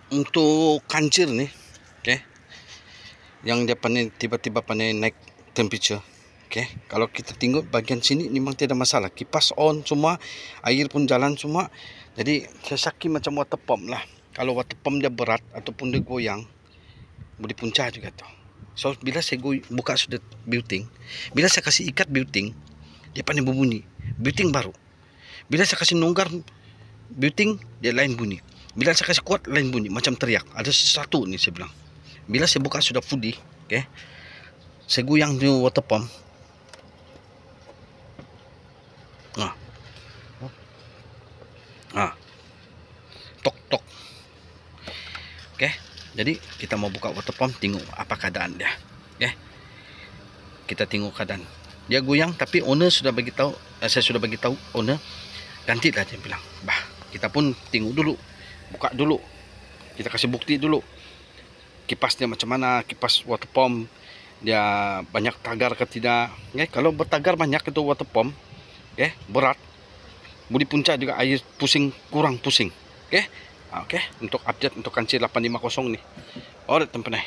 untuk kancil ni, okay, yang dia pandai tiba-tiba pandai naik temperature, okay, kalau kita tengok bahagian sini memang tidak masalah, kipas on semua, air pun jalan semua. Jadi saya saki macam water pump lah. Kalau water pump dia berat ataupun dia goyang, boleh puncah juga tu. So bila saya buka sudah building, bila saya kasih ikat building, dia pandai berbunyi. Building baru. Bila saya kasih longgar building, dia lain bunyi. Bila saya kasih kuat, lain bunyi, macam teriak. Ada sesuatu ni saya bilang. Bila saya buka sudah fully, okay, saya goyang di water pump. Tok tok. Okay, jadi kita mau buka water pump, tengok apa keadaan dia. Okay, kita tengok keadaan. Dia goyang, tapi owner sudah bagi tahu, saya sudah bagi tahu owner, gantilah, dia bilang. Bah, kita pun tengok dulu, buka dulu, kita kasih bukti dulu. Kipas dia macam mana, kipas water pump dia banyak tagar ke tidak. Okay, kalau bertagar banyak itu water pump, okay, berat, boleh puncak juga, air pusing, kurang pusing. Okay, okay, untuk update untuk kancil 850 ni. Alright, tempat ni.